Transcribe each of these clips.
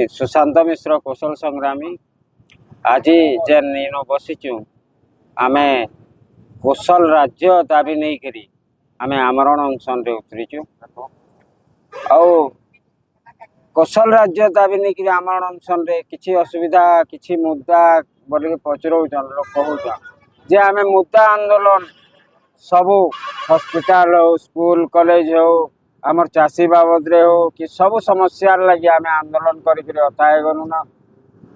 सुशांत मिश्र कौशल संग्रामी आज जेन इन बसीचु आमे कौशल राज्य दाबी नहीं करी आमे आमरण अनशन रे उतरीचु आउ कौशल राज्य दाबी नहीं करी आमरण अनशन रे किछि असुविधा किछि मुद्दा बोल पचरौछन लोग कहूछन जे आमे मुद्दा आंदोलन सबू हॉस्पिटल हो स्कूल कॉलेज हो आमर चाषी बाबद रे हो कि सब समस्या लगी आम आंदोलन करताए गलु ना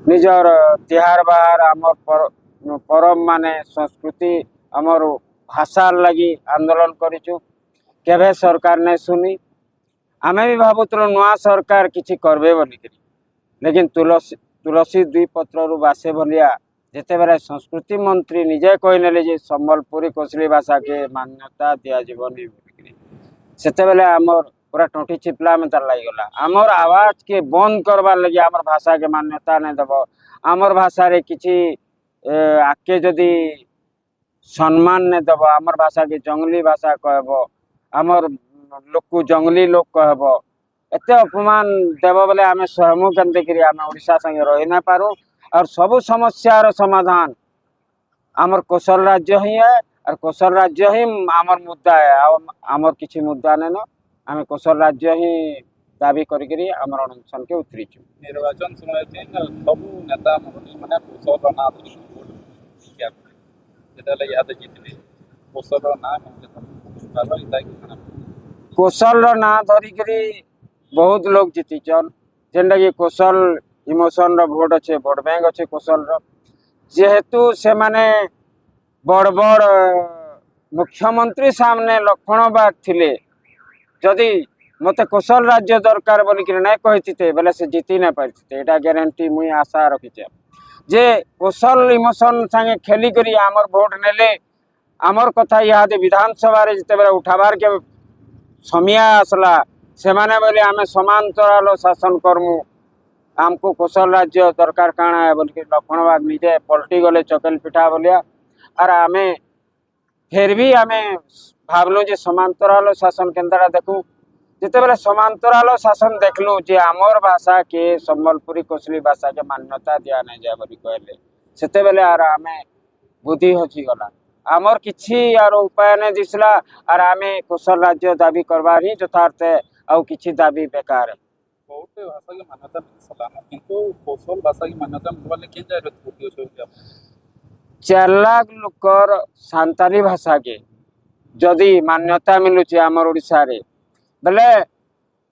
निजर तिहार बार आमर परम माने संस्कृति आमर भाषा लगी आंदोलन करूँ केवे सरकार ने सुनी आमे भी भावुल नुआ सरकार किसी करबे बोलिक लेकिन तुलसी दुई पत्र रु बासे भलिया जिते बेले संस्कृति मंत्री निजे कहने संबलपुरी कोसली भाषा के मान्यता दिज्वनी सेते बेले आमर पूरा टोटी चिपला में तार लगिगला आमर आवाज के बंद करवार लगे आमर भाषा के मान्यता नहीं दब आमर भाषा रे किछि आके जदि सम्मान नहीं दब आमर भाषा के जंगली भाषा कहब आमर लोक को जंगली लोक कहब एते अपमान देव बेले आम सहमु केनते आम ओडिशा संगे रही ना पारू और सबु समस्यार समाधान आमर कौशल राज्य ही है और कौशल राज्य ही आमर मुद्दा है आमर किसी मुद्दा नहीं न आम कौशल राज्य ही दाबी करी आमर अनशन के उतरीचु निर्वाचन समय सब नेता माने कौशल ना कौशल ना धरिकी बहुत लोग जीतीचन जेनटा कि कौशल इमोशन रो भोट अच्छे भोट बैंक अच्छे कौशल जेहेतु से माने बड़ बड़ मुख्यमंत्री सामने लक्ष्मण बाग थिले जदि मते कौशल राज्य दरकार बोलिक नहीं कही बेले से जीति ना पारिते एटा ग्यारंटी मुई आशा रखीचे जे कौशल इमोशन संगे खेली करी आमर भोट नेले आमर कथा इहादे विधानसभा रे जिते बेले उठाबार के समिया आसला से माने बोले आमे समांतराल शासन करमु आमको कौशल राज्य दरकार काଣା है बोल लक्ष्मण बाग निजे पलटि गले चकेल पिठा बोलिया और आमे फिर भी आमे भावलु जे समांतराल शासन केंद्रा देखू जिते बेले समांतराल शासन देखलु जे आमर भाषा के संबलपुरी कोसली भाषा के मान्यता दिया नहीं जाए बोली कहले सेते बेले आर आमे बुद्धि हची गला आमर किछि यार उपाय नहीं दिसला और आमे कौशल राज्य दाबी करबार ही यथार्थ आउ किछि दाबी बेकार है बहुत भाषा की मान्यता मिलसला किंतु कौशल भाषा की मान्यता मिलवाले के जाय रत होती 4 लाख लोकर सांताली भाषा के जदि मान्यता मिलुची आमर ओडिशा रे बेले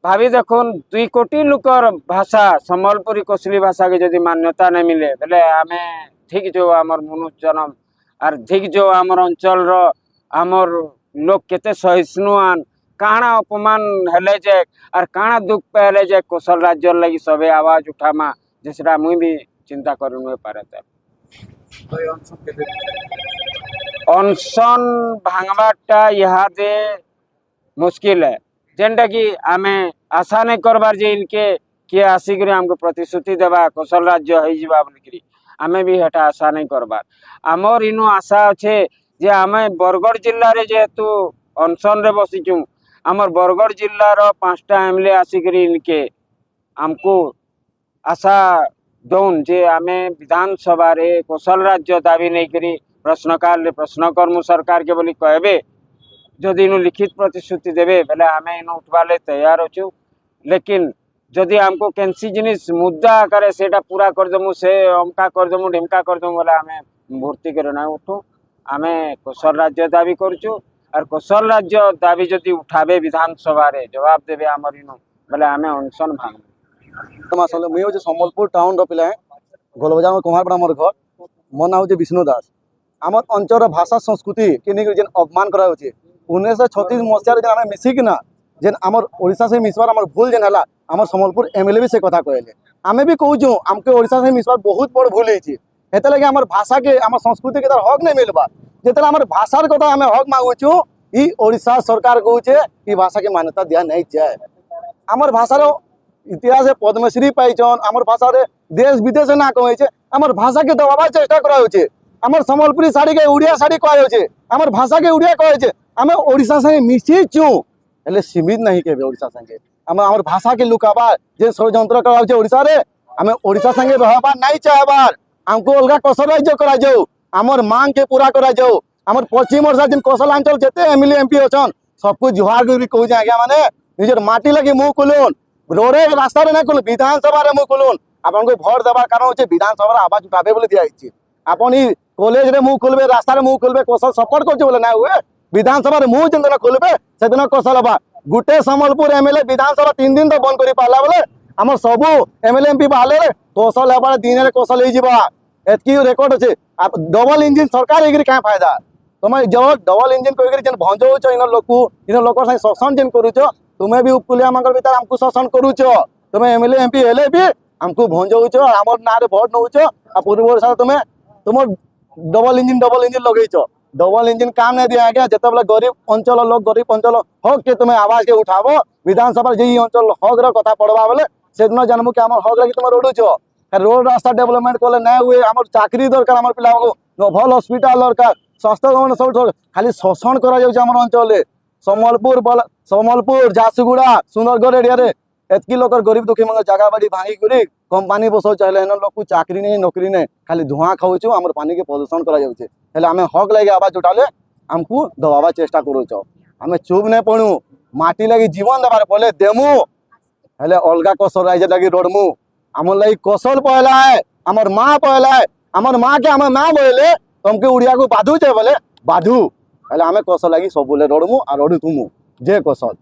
भाभी देखुन 2 कोटी लोकर भाषा संबलपुरी कोसली भाषा के जदि मान्यता नहीं मिले बेले आमे ठीक जो आमर मनुष्य जन्म और ठीक जो आमर अंचल रो आमर लोग केते सहिष्णुआन काଣା अपमान हेले जे और काଣା दुख पहले जे कौशल राज्य लगी सबे आवाज उठामा जिसरा मुई भी चिंता करनु पारे अनशन भांगबाटा इहादे मुश्किल है जेनटा कि आमे आशा नहीं करबार जे इनके किए आसिक आमको प्रतिश्रुति देवा कौशल राज्य हो जावा बोलिकी आमे भी हेटा आशा नहीं करबार आमर इनु आशा अच्छे जे आमे बरगढ़ जिल्ला रे जेहेतु अनशन रे बसीचु आमर बरगढ़ जिल्लार 5टा एमएलए आसिक इनके आमको आशा दौन जे आमे विधानसभा रे कौशल राज्य दाबी नहीं करी प्रश्नकाल रे प्रश्न कर्मु सरकार के बोली कहबे जदि इनु लिखित प्रतिश्रुति देवे बेले आमे इनु उठवाले तैयार होचु लेकिन जदि हमको केनसी जिनिस मुद्दा आकारे सेटा पूरा कर दमु से अमका कर दमु ढिमका कर दमु बोले आमे भर्ती करे ना उठू आमे कौशल राज्य दाबी करचु और कौशल राज्य दाबी जदि उठाबे विधानसभा रे जवाब देवे आमर इनु बोले आमे अनशन भांग मुई हूँ संबलपुर टाउन रा है गोलबजार में कुमारपड़ा मोर घर मो ना हूँ विष्णु दास आमर अंचल भाषा संस्कृति के नहीं जेन अपमान करा 1936 मसीह आम मिसिकिना जेन आमर ओडिशा से मिसबार आमर भूल जेन है आमर संबलपुर एमएलए भी से कथा कहले आमे भी कहूँ आमके ओडिशा से मिसबार बहुत बड़ भूल होती हेते लगे आमर भाषा के आमर संस्कृति के तार हक नहीं मिलबा जिते आमर भाषार कथा आम हक मांगुचु ई ओडिशा सरकार कहूचे ई भाषा के मान्यता दिया नहीं जाए आमर भाषार इतिहास पद्मश्री पाइछन आमर भाषा रे देश विदेश ना कहे आमर भाषा के दबाबार चेष्टा कराउचे आमर संबलपुरी साड़ी के उड़िया साड़ी कहे आमर भाषा के उड़िया कहे आम ओडिशा संगे मिशिचु हेले सीमित नहीं केबे ओडिशा संगे आम आमर भाषा के लुकाबार जे षड्यंत्र कराउचे ओडिशा रे आमे ओडिशा संगे रहबार नहीं चाहबार हमको अलगा कौशल राज्य करा जाऊ आमर मांग के पूरा करा जाऊ आमर पश्चिम ओडिशा जिन कौशलांचल जेते एमएलए एमपी अछन सबको जुहार करी कहू जे आज्ञा माने निजर माटी लगी मुंह खुलुन रोडे रास्ता रे ना खुलुन विधानसभा रे मुंह खुलुन आपन को भोट देबार कारण होचे विधानसभा रे आवाज उठाबे बोले दिया आइछि आपन ई कॉलेज रे मुंह खुलबे रास्ता रे मुंह खुलबे कौशल सपोर्ट करछे बोले ना हुए विधानसभा रे मुंह जेन दिन खुलबे से दिन कौशल बा गुटे समलपुर एमएलए विधानसभा 3 दिन तो बंद करी पाला बोले आम सब एमएलए एमपी बाहर कौशल हेबार दिन में कौशल हो एतकी रेकर्ड अच्छे डबल इंजिन सरकार होकर क्या फायदा तुम जो डबल इंजिन कह भंजौच इन लोक शोषण जेन करुच तुम्हें भी उपकुलिया भीतर आमको शोषण करुच तुम एमएलए एमपी हेले भी आमको भंजौच आम ना भोट नौच पूर्व ओडिशा तुम्हें तुम डबल इंजिन लगेच डबल इंजिन काम नहीं दिया गया जिते बेले गरीब अंचल लोग गरीब अंचल हक के तुम्हें आवाज के उठाब विधानसभा जी अंचल हक रहा पड़वा बोले से दिन जानबू कि हक लगी तुम रोडुच रोड रास्ता डेवलपमेंट कले ना हुए आम चाकरी दरकार आम पिला भल हस्पिटाल दरकार स्वास्थ्य गवर्नमेंट सब खाली शोषण कर अंचल समलपुर झारसुगुड़ा सुंदरगढ़ एरिया एतकी लोक गरीब दुखी मंग जगह बाड़ी भांगी करी कंपानी बसौ चले लोक चाकरी नहीं नौकरी नहीं खाली धुआं खाऊचु आम पानी के प्रदूषण कर आम हक लगे आवाज उठाले आमको दबावा चेष्टा करुच आम चुप नहीं पड़ू माटी लगी जीवन देवार पड़े देमु हेले अलगा कौशल राज्य लगी रोडमु आम लगी कौशल पहला है आमर माँ पहला है आमर माँ के आम माँ बोले तुमके उड़िया को बाधु चे बोले बाधु हेले आम कौशल लगी सब बोले रोडमु आ रोडू तुमु जे कौशल।